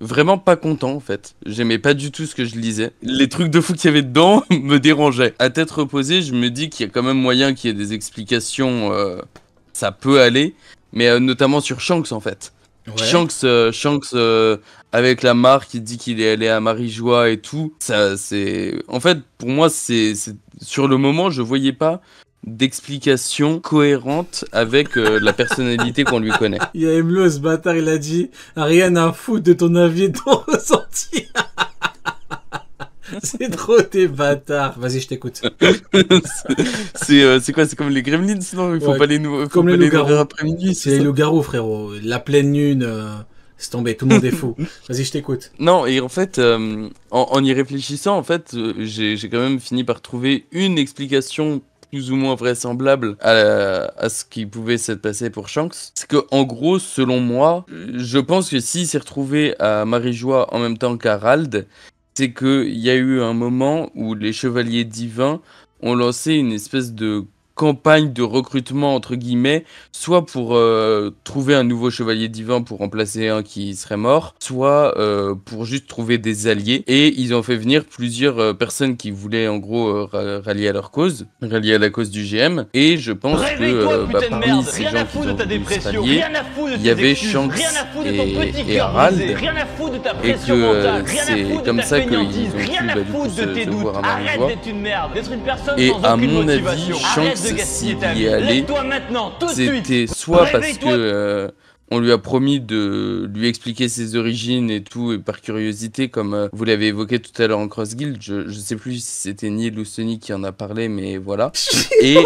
vraiment pas content en fait. J'aimais pas du tout ce que je lisais. Les trucs de fou qu'il y avait dedans me dérangeaient. À tête reposée, je me dis qu'il y a quand même moyen qu'il y ait des explications, ça peut aller, mais notamment sur Shanks en fait. Ouais. Shanks avec la marque, il dit qu'il est allé à Marijois et tout. Ça, c'est, en fait, pour moi, sur le moment, je voyais pas d'explication cohérente avec la personnalité qu'on lui connaît. Il y a Emlo, ce bâtard, il a dit rien à foutre de ton avis et de ton ressenti. C'est trop tes bâtards. Vas-y, je t'écoute. C'est quoi? C'est comme les Gremlins, non? Il faut Ouais, pas les faut comme pas les les loups-garous. nourrir après-midi, C'est les loups-garous, frérot. La pleine lune, c'est tombé, tout le monde est fou. Vas-y, je t'écoute. Non, et en fait, en y réfléchissant, en fait, j'ai quand même fini par trouver une explication plus ou moins vraisemblable à ce qui pouvait s'être passé pour Shanks. C'est que, en gros, selon moi, je pense que s'il s'est retrouvé à Marijois en même temps qu'Harald, c'est qu'il y a eu un moment où les Chevaliers Divins ont lancé une espèce de campagne de recrutement, entre guillemets, soit pour trouver un nouveau chevalier divin pour remplacer un qui serait mort, soit pour juste trouver des alliés. Et ils ont fait venir plusieurs personnes qui voulaient en gros rallier à leur cause, rallier à la cause du GM. Et je pense que parmi ces gens qui ont voulu se rallier, il y avait Shanks et Harald. Et que c'est comme ça qu'ils ont pu du coup se voir à Marijois. Et à mon avis, Shanks, s'il y est allé, c'était soit parce que on lui a promis de lui expliquer ses origines et tout, et par curiosité, comme vous l'avez évoqué tout à l'heure en Cross Guild, je sais plus si c'était Neil ou Sony qui en a parlé, mais voilà. Et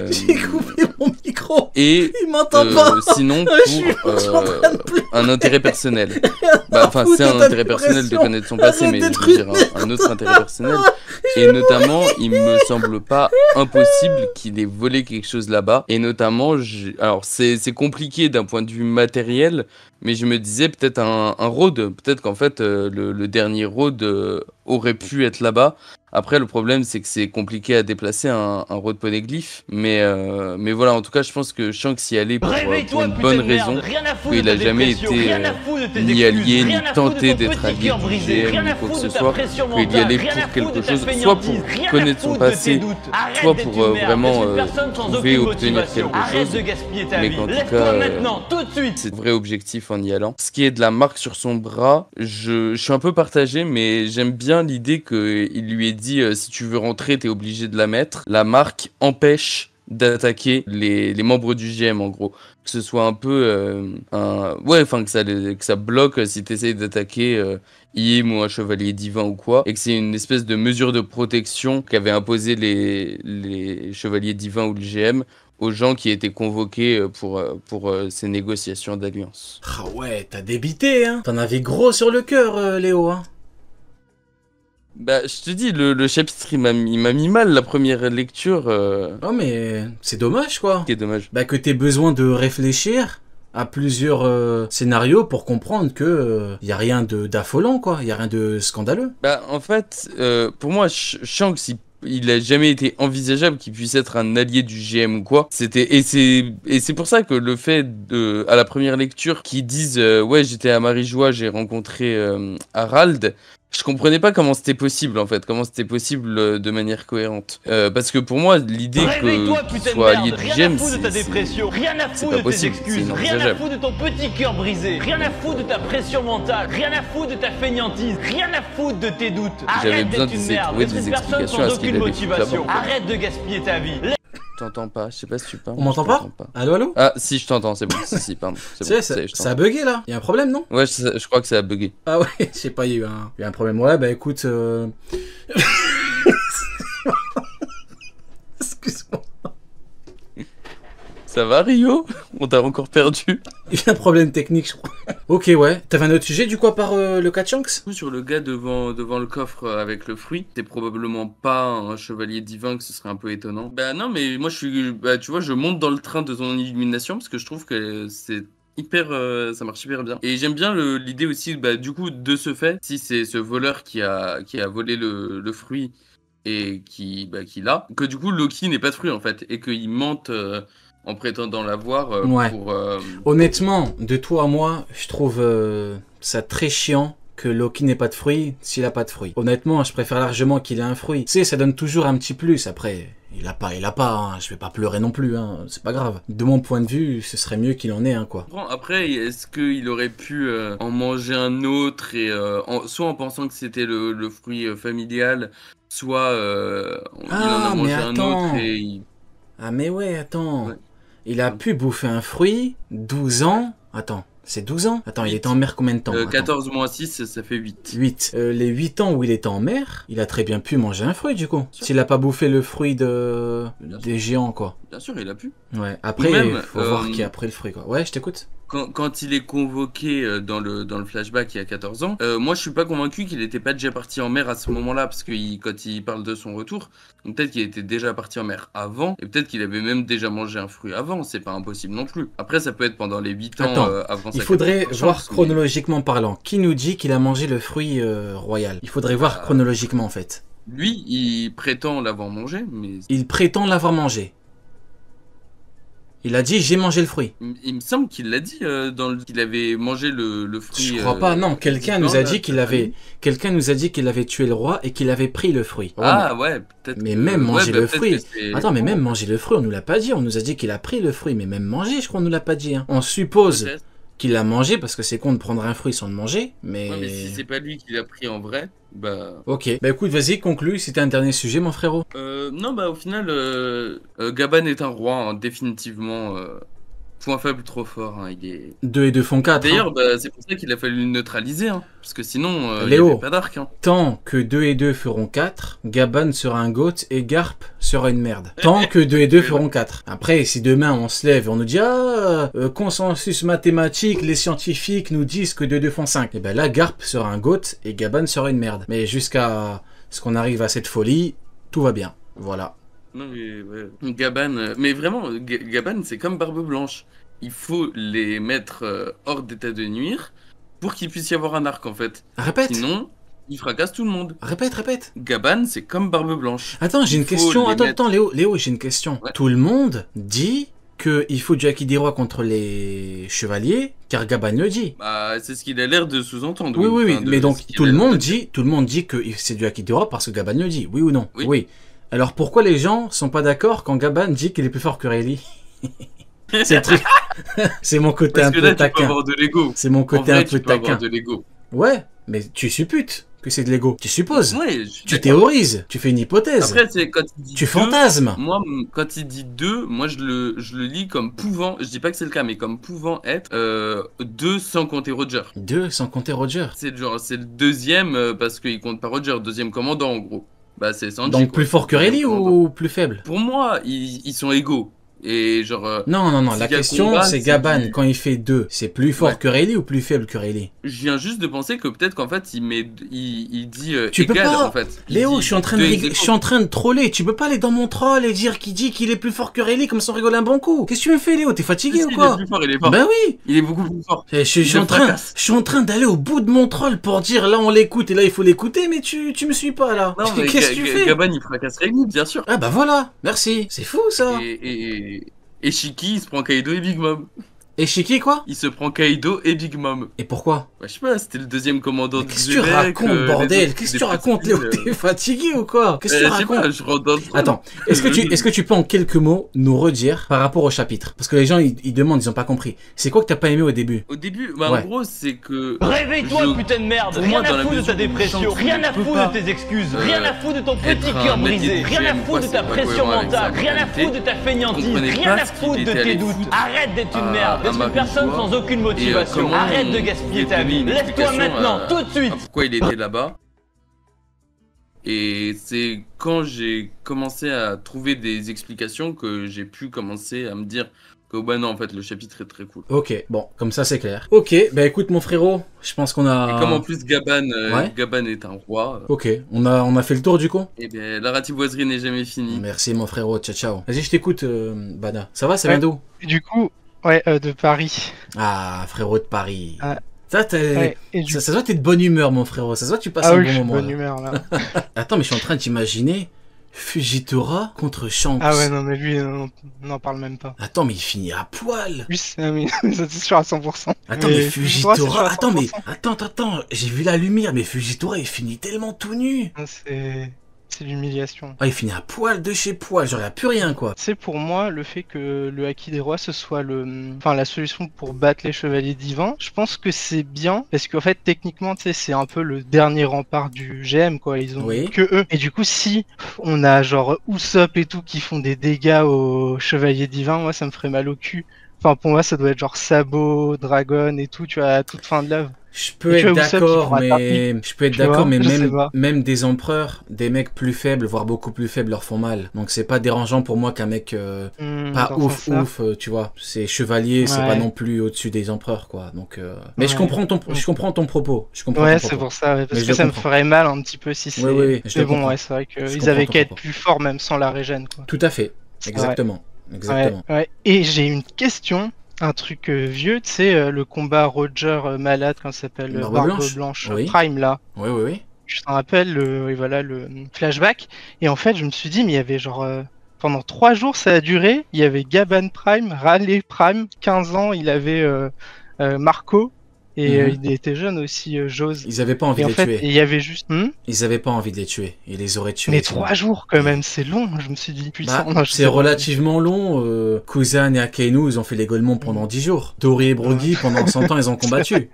J'ai coupé mon micro. Et il m'entend pas. Sinon pour un intérêt personnel. Enfin, c'est un intérêt personnel de connaître son passé, mais je veux dire un autre intérêt personnel. Et notamment, il me semble pas impossible qu'il ait volé quelque chose là-bas. Et notamment, alors c'est compliqué d'un point de vue matériel, mais je me disais peut-être un road. Peut-être qu'en fait, le dernier road aurait pu être là-bas. Après, le problème, c'est que c'est compliqué à déplacer un road poneglyph. Mais voilà, en tout cas, je pense que Shanks y allait pour une bonne raison. Il a jamais été ni allié, ni tenté d'être allié du GM, ni quoi que ce soit. Il y allait pour quelque chose, soit pour connaître son passé, soit pour vraiment trouver, obtenir quelque chose. Mais qu'en tout cas, c'est le vrai objectif en y allant. Ce qui est de la marque sur son bras, je suis un peu partagé, mais j'aime bien l'idée qu'il lui ait dit si tu veux rentrer, t'es obligé de la mettre. La marque empêche d'attaquer les membres du GM en gros. Que ce soit un peu ouais, enfin que ça bloque si t'essayes d'attaquer IM ou un chevalier divin ou quoi, et que c'est une espèce de mesure de protection qu'avaient imposé les chevaliers divins ou le GM aux gens qui étaient convoqués pour ces négociations d'alliance. Ah ouais, t'as débité, hein. T'en avais gros sur le cœur, Léo, hein. Bah, je te dis, le chapitre, il m'a mis mal la première lecture. Oh, mais c'est dommage, quoi. C'est dommage. Bah, que t'aies besoin de réfléchir à plusieurs scénarios pour comprendre que y a rien d'affolant, quoi. Y a rien de scandaleux. Bah, en fait, pour moi, Shanks, il a jamais été envisageable qu'il puisse être un allié du GM ou quoi. Et c'est pour ça que le fait à la première lecture qu'ils disent ouais, j'étais à Marijois, j'ai rencontré Harald. Je comprenais pas comment c'était possible en fait, comment c'était possible de manière cohérente. Parce que pour moi, l'idée que tu sois allié du GM, c'est pas possible, c'est inenvisageable. Rien à foutre de ton petit cœur brisé, rien à foutre de ta pression mentale, rien à foutre de ta fainéantise, rien à foutre de tes doutes. J'avais besoin d'essayer de trouver des explications à ce qu'il avait fait là-bas. Arrête de gaspiller ta vie. Je t'entends pas, je sais pas si tu parles. On m'entend pas? Allô, allô? Ah, si, je t'entends, c'est bon. Si, pardon. C'est bon, ça a bugué là? Y a un problème, non? Ouais, je crois que ça a bugué. Ah ouais, je sais pas, y a eu un problème. Ouais, bah écoute. Excuse-moi. Ça va, Rio? On t'a encore perdu? Il y a un problème technique, je crois. Ok, ouais. T'avais un autre sujet, du coup, à part le cas de Shanks? Sur le gars devant le coffre avec le fruit, c'est probablement pas un chevalier divin, que ce serait un peu étonnant. Bah non, mais moi, tu vois, je monte dans le train de ton illumination, parce que je trouve que c'est ça marche hyper bien. Et j'aime bien l'idée aussi, du coup, de ce fait, si c'est ce voleur qui a volé le fruit et qui l'a, que du coup, Loki n'est pas de fruit, en fait, et qu'il mente... en prétendant l'avoir ouais. pour... Honnêtement, de toi à moi, je trouve ça très chiant que Loki n'ait pas de fruits s'il a pas de fruits. Honnêtement, je préfère largement qu'il ait un fruit. Tu sais, ça donne toujours un petit plus. Après, il a pas, hein. Je vais pas pleurer non plus, hein. C'est pas grave. De mon point de vue, ce serait mieux qu'il en ait un, quoi. Après, est-ce qu'il aurait pu en manger un autre et soit en pensant que c'était le fruit familial, soit il en a mangé un autre et Ah mais ouais, attends. Ouais. Il a pu bouffer un fruit, 12 ans. Attends, c'est 12 ans? Attends, 8. Il était en mer combien de temps? 14 moins 6, ça fait 8. 8. Les 8 ans où il était en mer, il a très bien pu manger un fruit, du coup. S'il a pas bouffé le fruit des géants, quoi. Bien sûr, il a pu. Ouais, après, il faut voir qui a pris le fruit, quoi. Ouais, je t'écoute. Quand il est convoqué dans le flashback il y a 14 ans, moi je suis pas convaincu qu'il était pas déjà parti en mer à ce moment-là, parce que quand il parle de son retour, donc peut-être qu'il était déjà parti en mer avant, et peut-être qu'il avait même déjà mangé un fruit avant, c'est pas impossible non plus. Après ça peut être pendant les 8 ans avant ça. Il faudrait voir chronologiquement parlant, qui nous dit qu'il a mangé le fruit royal? Il faudrait voir chronologiquement en fait. Lui, il prétend l'avoir mangé, mais... Il prétend l'avoir mangé. Il a dit j'ai mangé le fruit. Il me semble qu'il l'a dit qu'il avait mangé le fruit. Je crois pas, non. Quelqu'un nous a dit qu'il avait tué le roi et qu'il avait pris le fruit. Ouais, peut-être. Mais même manger le fruit. Attends, mais même manger le fruit, on nous l'a pas dit. On nous a dit qu'il a pris le fruit, mais même manger, je crois, on nous l'a pas dit. Hein. On suppose qu'il l'a mangé parce que c'est con de prendre un fruit sans le manger, mais. Ouais, mais si c'est pas lui qui l'a pris en vrai, bah. Ok, bah écoute, vas-y, conclue. C'était un dernier sujet, mon frérot. Non, bah au final, Gaban est un roi, hein, définitivement. Point faible trop fort, hein, il est... 2 et 2 font 4. D'ailleurs, c'est pour ça qu'il a fallu le neutraliser, hein, parce que sinon, il n'y Léo, avait pas d'arc. Hein. Tant que 2 et 2 feront 4, Gaban sera un goth et Garp sera une merde. Tant que 2 et 2 feront 4. Après, si demain on se lève et on nous dit consensus mathématique, les scientifiques nous disent que 2 et 2 font 5. Et ben là, Garp sera un goth et Gaban sera une merde. Mais jusqu'à ce qu'on arrive à cette folie, tout va bien. Voilà. Non mais ouais. Gaban, mais vraiment, Gaban c'est comme Barbe Blanche. Il faut les mettre hors d'état de nuire pour qu'il puisse y avoir un arc en fait. Répète. Sinon, il fracasse tout le monde. Répète. Gaban c'est comme Barbe Blanche. Attends, j'ai une question. Attends, Léo, j'ai une question. Ouais. Tout le monde dit qu'il faut du Akidiroa contre les chevaliers, car Gaban le dit. Bah, c'est ce qu'il a l'air de sous-entendre. Oui, mais donc tout le monde dit que c'est du Akidiroa parce que Gaban le dit. Oui ou non? Oui. Alors pourquoi les gens sont pas d'accord quand Gaban dit qu'il est plus fort que Rayleigh? C'est le truc. C'est mon côté un peu taquin. C'est mon côté un peu taquin. Ouais, mais tu supputes que c'est de l'ego. Tu supposes. Ouais, tu théorises. Tu fais une hypothèse. Après, c'est quand il dit tu fantasmes. Moi, quand il dit 2, moi je le lis comme pouvant. Je dis pas que c'est le cas, mais comme pouvant être 2 sans compter Roger. 2 sans compter Roger. C'est le deuxième parce qu'il compte pas Roger, deuxième commandant en gros. Bah, c'est Sanji. Donc plus fort que Rayleigh ou plus faible? Pour moi, ils sont égaux. Et genre. Non, la question c'est Gaban, quand il fait 2, c'est plus fort que Rayleigh ou plus faible que Rayleigh? Je viens juste de penser que peut-être qu'en fait il dit tu égal peux pas, en fait. Léo, je suis en train de troller. Tu peux pas aller dans mon troll et dire qu'il dit qu'il est plus fort que Rayleigh comme ça on rigole un bon coup. Qu'est-ce que tu me fais, Léo? T'es fatigué ou quoi? Il est plus fort, il est fort. Ben oui. Il est beaucoup plus fort. Je suis en train d'aller au bout de mon troll pour dire là on l'écoute et là il faut l'écouter, mais tu me suis pas là. Qu'est-ce que tu fais? Gaban il fracasse Rayleigh, bien sûr. Ah bah voilà, merci. C'est fou ça. Et Shiki, il se prend Kaido et Big Mom. Et Shiki quoi? Il se prend Kaido et Big Mom. Et pourquoi? Bah, je sais pas, c'était le deuxième commandant du Qu'est-ce que tu racontes, bordel? Qu'est-ce que tu racontes, Léo? T'es fatigué ou quoi? Qu'est-ce que tu racontes? Je rentre dans le Attends, est-ce que tu peux en quelques mots nous redire par rapport au chapitre? Parce que les gens, ils demandent, ils ont pas compris. C'est quoi que t'as pas aimé au début? Au début, bah en gros, c'est que... Réveille-toi, putain de merde! Rien à foutre de ta dépression, rien à foutre de tes excuses, rien à foutre de ton petit cœur brisé, rien à foutre de ta pression mentale, rien à foutre de ta fainéantise, rien à foutre de tes doutes. Arrête d'être une merde, d'être une personne sans aucune motivation. Arrête de gaspiller ta vie. Lève-toi maintenant, tout de suite. Pourquoi il était là-bas? Et c'est quand j'ai commencé à trouver des explications que j'ai pu commencer à me dire que bah non, en fait le chapitre est très cool. Ok, bon, comme ça c'est clair. Ok, bah écoute mon frérot, je pense qu'on a... Et comme en plus Gaban est un roi... Ok, on a fait le tour du coup? Et bien la ratiboiserie n'est jamais finie. Merci mon frérot, ciao. Vas-y, je t'écoute Bada. Ça va, ça vient d'où? Du coup... Ouais, de Paris. Ah, frérot de Paris. Ah. Ça, ça se voit, t'es de bonne humeur, mon frérot. Ça se voit, tu passes un bon moment. Je suis de bonne humeur, là. Attends, mais je suis en train d'imaginer Fujitora contre Shanks. Ah ouais, non, mais lui, on n'en parle même pas. Attends, mais il finit à poil. Lui, c'est sûr à 100%. Attends, mais Fujitora... Attends, j'ai vu la lumière, mais Fujitora, il finit tellement tout nu. C'est l'humiliation. Ah, il finit à poil de chez poil, genre il n'y a plus rien, quoi. C'est pour moi le fait que le Haki des Rois, ce soit la solution pour battre les chevaliers divins. Je pense que c'est bien, parce qu'en fait, techniquement, tu sais, c'est un peu le dernier rempart du GM, quoi. Ils ont que eux. Et du coup, si on a genre Usopp et tout qui font des dégâts aux chevaliers divins, moi, ça me ferait mal au cul. Enfin, pour moi, ça doit être genre Sabot, Dragon et tout, tu vois, à toute fin de l'œuvre. Je peux être d'accord, mais même des empereurs, des mecs plus faibles, voire beaucoup plus faibles, leur font mal. Donc c'est pas dérangeant pour moi qu'un mec pas ouf, tu vois. C'est chevalier, c'est pas non plus au-dessus des empereurs, quoi. Donc, mais je comprends ton propos. C'est pour ça, parce que ça me ferait mal un petit peu si c'est. Mais bon, c'est vrai qu'ils avaient qu'à être plus forts même sans la régène, quoi. Tout à fait, exactement. Et j'ai une question. Un truc vieux, tu sais, le combat Roger malade, quand ça s'appelle Barbe Blanche Prime, là. Oui. Je t'en rappelle, le flashback. Et en fait, je me suis dit, mais il y avait genre... pendant 3 jours, ça a duré. Il y avait Gaban Prime, Raleigh Prime, 15 ans, il avait Marco. Et il était jeune aussi, Jose. Ils avaient pas envie de les tuer. Et il y avait juste... Ils avaient pas envie de les tuer. Ils les auraient tués. Mais 3 jours quand même, c'est long, je me suis dit. C'est relativement long. Kuzan et Akainu, ils ont fait les Golemons pendant 10 jours. Tori et Brogy, pendant 100 ans, ils ont combattu.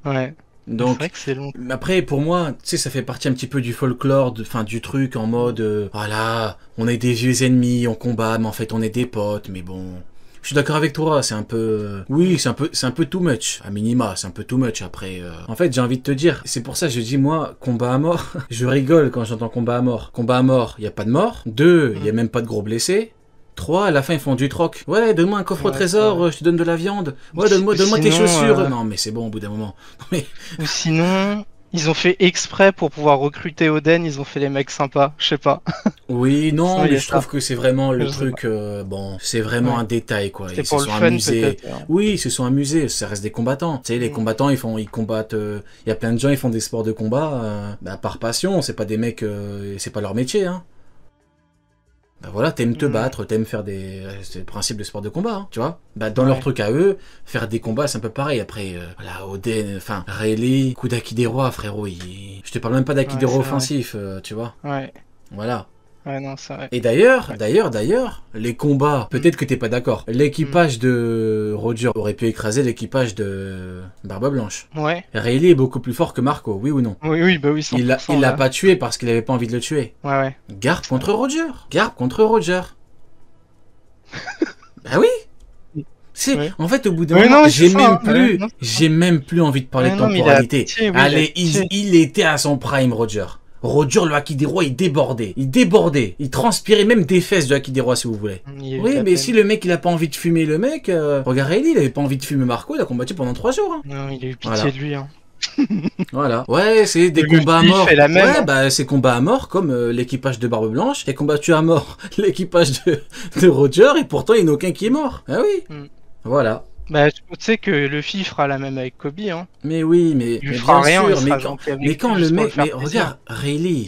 Ouais. Donc, c'est vrai que c'est long. Après, pour moi, tu sais, ça fait partie un petit peu du folklore, du truc en mode, voilà, on est des vieux ennemis, on combat, mais en fait, on est des potes, mais bon... Je suis d'accord avec toi, c'est un peu... Oui, c'est un peu too much. À minima, c'est un peu too much après. En fait, j'ai envie de te dire, c'est pour ça que je dis, moi, combat à mort, je rigole quand j'entends combat à mort. Combat à mort, il n'y a pas de mort. 2, il n'y a même pas de gros blessés. 3, à la fin, ils font du troc. Ouais, donne-moi un coffre au trésor, je te donne de la viande. Ouais, donne-moi tes chaussures. Non, mais c'est bon, au bout d'un moment. Mais... Ou sinon... Ils ont fait exprès pour pouvoir recruter Oden, ils ont fait les mecs sympas, je sais pas. Oui, non, mais je trouve que c'est vraiment le truc, bon, c'est vraiment un détail, quoi. Ils se sont amusés. Oui, ils se sont amusés, ça reste des combattants. Tu sais, les combattants, ils combattent, il y a plein de gens, ils font des sports de combat, par passion, c'est pas des mecs, c'est pas leur métier, hein. Bah voilà, t'aimes te battre, t'aimes faire c'est le principe de sport de combat, hein, tu vois. Bah dans leur truc à eux, faire des combats c'est un peu pareil. Après, voilà, Oden, enfin, Rayleigh, coup d'Haki des Rois, frérot, je te parle même pas d'Haki des Rois offensif, tu vois. Ouais. Voilà. Ouais, non, c'est vrai. Et d'ailleurs, les combats, peut-être que t'es pas d'accord, l'équipage de Roger aurait pu écraser l'équipage de Barbe Blanche. Ouais. Rayleigh est beaucoup plus fort que Marco, oui ou non? Oui, bah oui, 100%. Il l'a pas tué parce qu'il avait pas envie de le tuer. Ouais. Garp contre Roger. Bah oui. En fait, au bout d'un moment, j'ai même plus envie de parler de temporalité. Allez, il était à son prime, Roger. Roger, le Haki des Rois, il débordait. Il transpirait même des fesses du Haki des Rois, si vous voulez. Oui, mais si le mec, il a pas envie de fumer le mec, regarde Rayleigh, il avait pas envie de fumer Marco, il a combattu pendant 3 jours. Hein. Non, il a eu pitié de lui. Hein. Voilà. Ouais, c'est des combats à mort. Ouais, bah c'est combats à mort comme l'équipage de Barbe Blanche et combattu à mort l'équipage de Roger et pourtant il n'y en a aucun qui est mort. Ah oui. Voilà. Bah tu sais que Luffy fera la même avec Kobe, hein. Mais oui, mais il fera bien rien. Sûr, mais quand le mec, mais regarde, Rayleigh,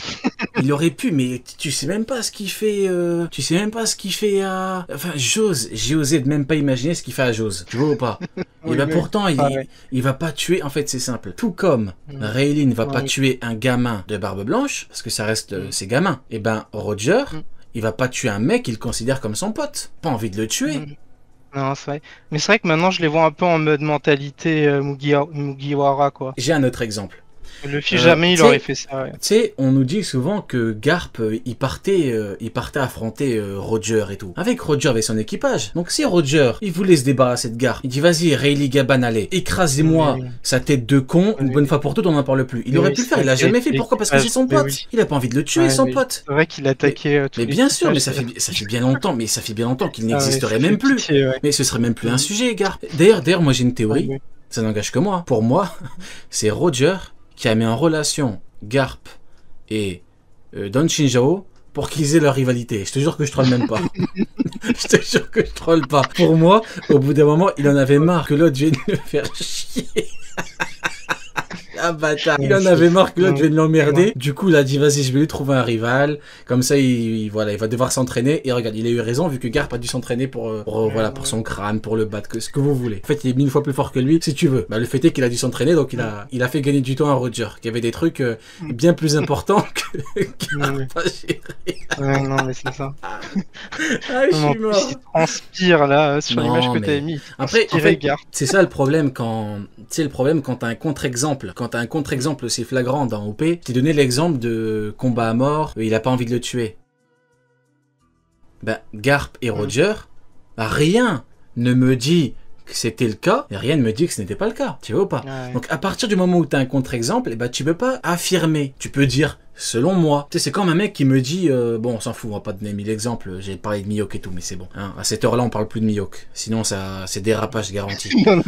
il aurait pu, mais tu sais même pas ce qu'il fait. Tu sais même pas ce qu'il fait à. Enfin, j'ai osé de même pas imaginer ce qu'il fait à Jose. Tu vois ou pas? Et bah pourtant, il va pas tuer. En fait, c'est simple. Tout comme Rayleigh ne va pas tuer un gamin de Barbe Blanche, parce que ça reste ses gamins. Et ben Roger, il va pas tuer un mec qu'il considère comme son pote. Pas envie de le tuer. Non, c'est vrai. Mais c'est vrai que maintenant, je les vois un peu en mode mentalité Mugiwara, quoi. J'ai un autre exemple. Luffy, jamais il aurait fait ça, ouais. Tu sais, on nous dit souvent que Garp, il partait affronter Roger et tout. Avec Roger, avec son équipage. Donc si Roger, il voulait se débarrasser de Garp, il dit vas-y, Rayleigh Gaban, allez, écrasez-moi sa tête de con, une bonne fois pour toutes, on n'en parle plus. Il aurait pu le faire, il l'a jamais fait. Pourquoi? Parce que c'est son pote. Il a pas envie de le tuer, son pote. C'est vrai qu'il attaquait mais bien sûr, mais ça fait bien longtemps, qu'il n'existerait même plus. Mais ce serait même plus un sujet, Garp. D'ailleurs, moi j'ai une théorie, ça n'engage que moi. Pour moi, c'est Roger qui a mis en relation Garp et Don Shinjao pour qu'ils aient leur rivalité. Je te jure que je troll même pas. Je te jure que je troll pas. Pour moi, au bout d'un moment, il en avait marre que l'autre vienne le faire chier. Ah bâtard. Il en avait marre que l'autre vienne l'emmerder. Du coup, il a dit vas-y, je vais lui trouver un rival. Comme ça, voilà, il va devoir s'entraîner. Et regarde, il a eu raison vu que Garp a dû s'entraîner pour son crâne, pour le battre, ce que vous voulez. En fait, il est 1000 fois plus fort que lui, si tu veux. Bah, le fait est qu'il a dû s'entraîner, donc il a fait gagner du temps à Roger, qui avait des trucs bien plus importants que Garp à gérer. Ouais, non, mais c'est ça. Ah, je suis mort. Il transpire là sur l'image que t'avais mis. Après, en fait, c'est ça le problème quand t'as un contre-exemple. Quand t'as un contre-exemple aussi flagrant dans OP, je t'ai donné l'exemple de combat à mort, il a pas envie de le tuer. Ben, Garp et Roger, rien ne me dit que c'était le cas, et rien ne me dit que ce n'était pas le cas. Tu vois ou pas? Ouais. Donc, à partir du moment où tu as un contre-exemple, tu peux pas affirmer. Tu peux dire, selon moi. Tu sais, c'est comme un mec qui me dit, bon, on s'en fout, on va pas donner 1000 exemples, j'ai parlé de Mihawk et tout, mais c'est bon. Hein. À cette heure-là, on parle plus de Mihawk. Sinon, c'est dérapage garanti. Non.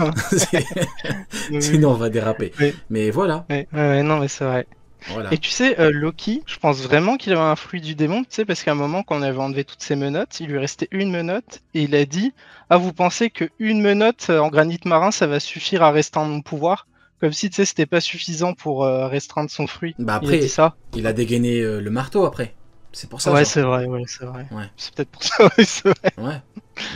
Sinon, on va déraper. Oui. Mais voilà. Ouais, non, mais c'est vrai. Voilà. Et tu sais, Loki, je pense vraiment qu'il avait un fruit du démon, tu sais, parce qu'à un moment, quand on avait enlevé toutes ses menottes, il lui restait une menotte, et il a dit « Ah, vous pensez qu'une menotte en granit marin, ça va suffire à restreindre mon pouvoir ?» Comme si, tu sais, c'était pas suffisant pour restreindre son fruit. Bah après, il a dit ça. Il a dégainé le marteau après. C'est pour ça. Ouais, genre. c'est vrai. Ouais. C'est peut-être pour ça, ouais, c'est vrai. Ouais. Ouais.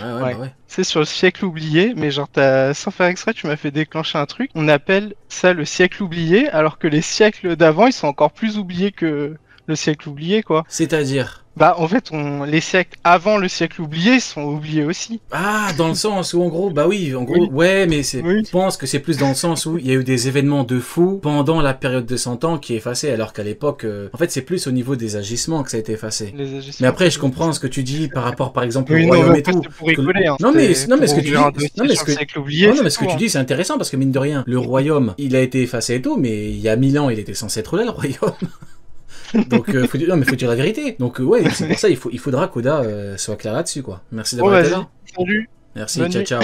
Bah ouais. C'est sur le siècle oublié, mais genre, sans faire exprès, tu m'as fait déclencher un truc. On appelle ça le siècle oublié, alors que les siècles d'avant, ils sont encore plus oubliés que le siècle oublié, quoi. C'est-à-dire? Bah, en fait, les siècles avant le siècle oublié sont oubliés aussi. Ah, dans le sens où, en gros, ouais, mais je pense que c'est plus dans le sens où il y a eu des événements de fou pendant la période de 100 ans qui est effacée, alors qu'à l'époque, en fait, c'est plus au niveau des agissements que ça a été effacé. Mais après, je comprends ce que tu dis par rapport, par exemple, au royaume et tout. Pour rigoler, hein. Non, mais ce que tu dis, ce que tout, tu dis, c'est intéressant parce que mine de rien, le royaume, il a été effacé et tout, mais il y a 1000 ans, il était censé être là, le royaume. Donc, faut dire la vérité. Donc, ouais, c'est pour ça, il faudra qu'Oda soit clair là-dessus, quoi. Merci d'avoir été là. Salut. Merci, ciao.